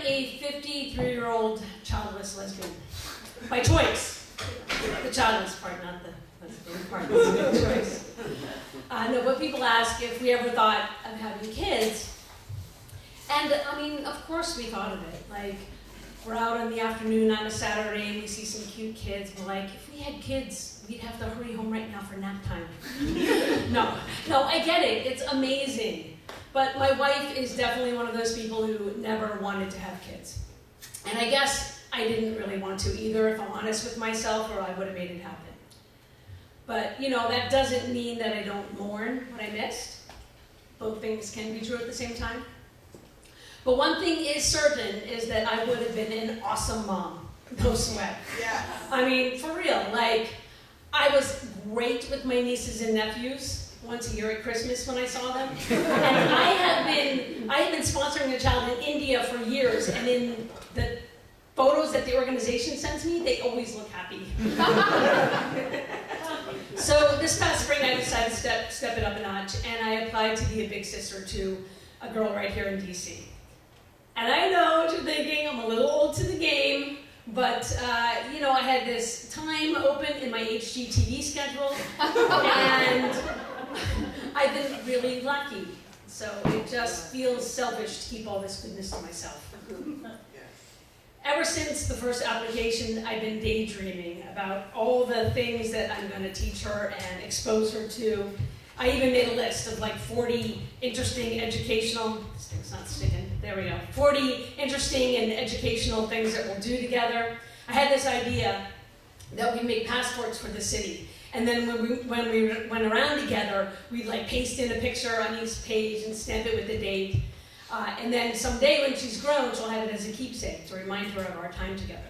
a 53-year-old childless lesbian. By choice. The childless part, not the lesbian part. It's by choice. No, but people ask if we ever thought of having kids. And, I mean, of course we thought of it. Like, we're out in the afternoon on a Saturday and we see some cute kids. We're like, if we had kids, we'd have to hurry home right now for nap time. No, I get it. It's amazing. But my wife is definitely one of those people who never wanted to have kids. And I guess I didn't really want to either, if I'm honest with myself, or I would have made it happen. But, you know, that doesn't mean that I don't mourn what I missed. Both things can be true at the same time. But one thing is certain is that I would have been an awesome mom. No sweat. Yeah. I mean, for real, like, I was great with my nieces and nephews once a year at Christmas when I saw them. And I have been sponsoring a child in India for years, and in the photos that the organization sends me, they always look happy. So this past spring, I decided to step it up a notch, and I applied to be a big sister to a girl right here in DC. And I know what you're thinking, I'm a little old to the game, but you know, I had this time open in my HGTV schedule, and I've been really lucky. So it just feels selfish to keep all this goodness to myself. Ever since the first application, I've been daydreaming about all the things that I'm going to teach her and expose her to. I even made a list of like 40 interesting educational, this thing's not sticking, there we go, 40 interesting and educational things that we'll do together. I had this idea that we'd make passports for the city. And then when we went around together, we'd like paste in a picture on each page and stamp it with a date. And then someday when she's grown, she'll have it as a keepsake to remind her of our time together.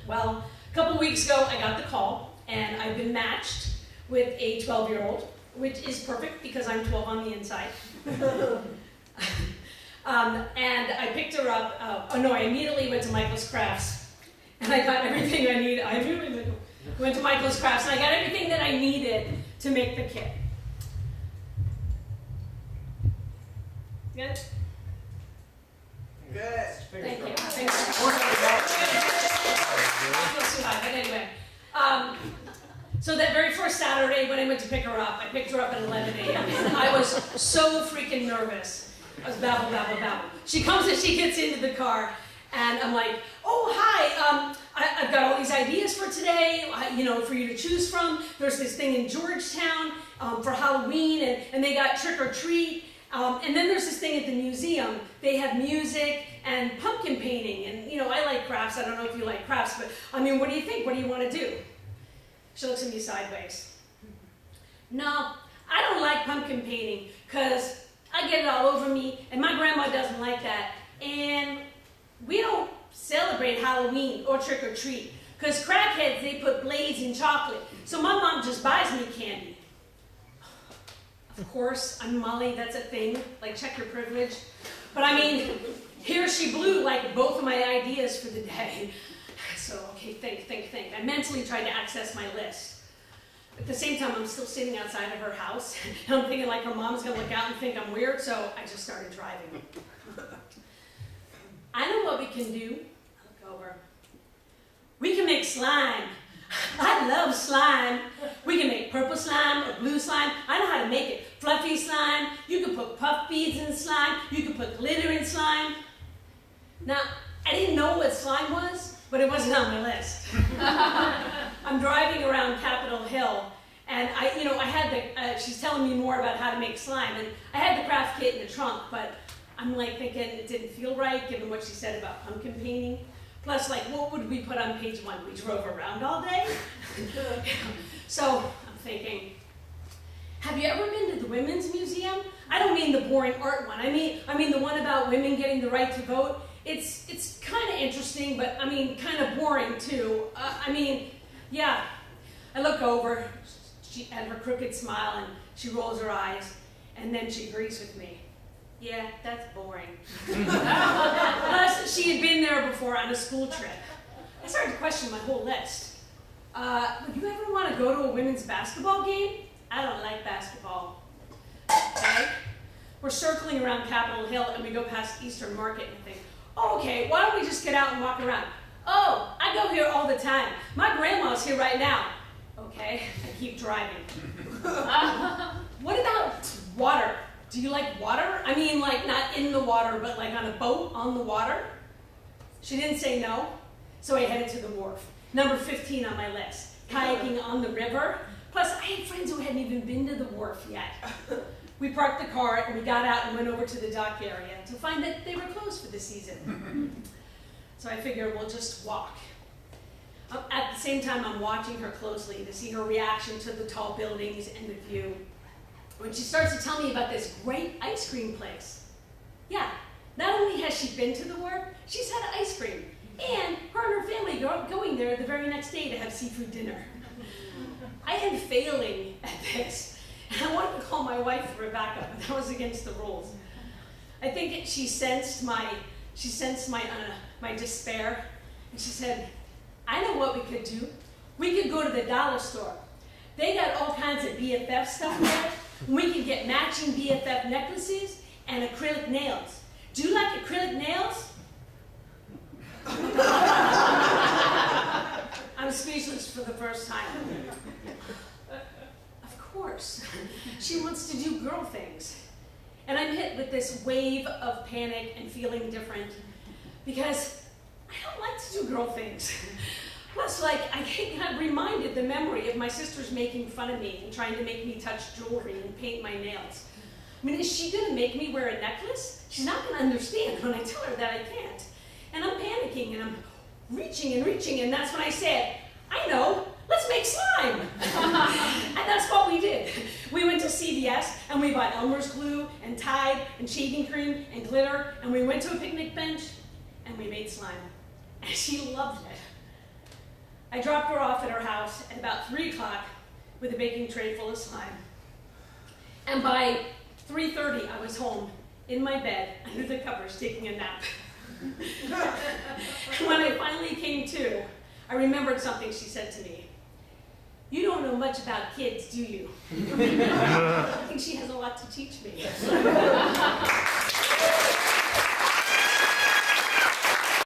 Well, a couple weeks ago, I got the call, and I've been matched with a 12-year-old, which is perfect because I'm 12 on the inside. And I picked her up. I immediately went to Michael's Crafts, and I got everything I needed. I really went to Michael's Crafts, and I got everything that I needed to make the kit. Good? Good. Thank you. Thank you. But anyway, so that very first Saturday when I went to pick her up, I picked her up at 11 a.m. and I was so freaking nervous. I was babble, babble, babble. She comes and she gets into the car, and I'm like, oh, hi, I've got all these ideas for today, you know, for you to choose from. There's this thing in Georgetown for Halloween, and they got trick or treat. And then there's this thing at the museum. They have music and pumpkin painting. And, you know, I like crafts. I don't know if you like crafts, but, I mean, what do you think? What do you want to do? She looks at me sideways. No, I don't like pumpkin painting because I get it all over me, and my grandma doesn't like that. And we don't celebrate Halloween or trick or treat because crackheads, they put blades in chocolate. So my mom just buys me candy. Of course, I'm Molly, that's a thing, like check your privilege. But I mean, here she blew like both of my ideas for the day. So, okay, think. I mentally tried to access my list. At the same time, I'm still sitting outside of her house, and I'm thinking like her mom's gonna look out and think I'm weird, so I just started driving. I know what we can do. I look over. We can make slime. I love slime. We can make purple slime or blue slime. I know how to make it. Fluffy slime. You can put puff beads in slime. You can put glitter in slime. Now, I didn't know what slime was, but it wasn't on my list. I'm driving around Capitol Hill, and I had she's telling me more about how to make slime, and I had the craft kit in the trunk, but I'm like thinking it didn't feel right given what she said about pumpkin painting. Plus, like, what would we put on page 1? We drove around all day? So I'm thinking, have you ever been to the Women's Museum? I don't mean the boring art one. I mean the one about women getting the right to vote. It's kind of interesting, but I mean, kind of boring too. Yeah. I look over at her crooked smile, and she rolls her eyes, and then she agrees with me. Yeah, that's boring. Plus, she had been there before on a school trip. I started to question my whole list. Would you ever want to go to a women's basketball game? I don't like basketball. Okay? we're circling around Capitol Hill and we go past Eastern Market and think, oh, okay, why don't we just get out and walk around? Oh, I go here all the time. My grandma's here right now. Okay, I keep driving. What about water? Do you like water? I mean, like not in the water, but like on a boat on the water? She didn't say no, so I headed to the wharf. Number 15 on my list, kayaking on the river. Plus, I had friends who hadn't even been to the wharf yet. We parked the car and we got out and went over to the dock area to find that they were closed for the season. So I figured we'll just walk. At the same time, I'm watching her closely to see her reaction to the tall buildings and the view. When she starts to tell me about this great ice cream place. Yeah, not only has she been to the wharf, she's had ice cream. And her and her family going there the very next day to have seafood dinner. I am failing at this. And I wanted to call my wife for a backup, but that was against the rules. I think she sensed my despair, and she said, I know what we could do. We could go to the dollar store. They got all kinds of BFF stuff there. We could get matching BFF necklaces and acrylic nails. Do you like acrylic nails? I'm speechless for the first time. Of course. She wants to do girl things. And I'm hit with this wave of panic and feeling different because I don't like to do girl things. Plus, like, I got reminded the memory of my sisters making fun of me and trying to make me touch jewelry and paint my nails. I mean, is she gonna make me wear a necklace? She's not gonna understand when I tell her that I can't. And I'm panicking and I'm reaching, and that's when I said, I know, let's make slime. And that's what we did. We went to CVS and we bought Elmer's glue and Tide and shaving cream and glitter, and we went to a picnic bench and we made slime. And she loved it. I dropped her off at her house at about 3 o'clock with a baking tray full of slime. And by 3:30, I was home in my bed under the covers taking a nap. When I finally came to, I remembered something she said to me. You don't know much about kids, do you? I think she has a lot to teach me.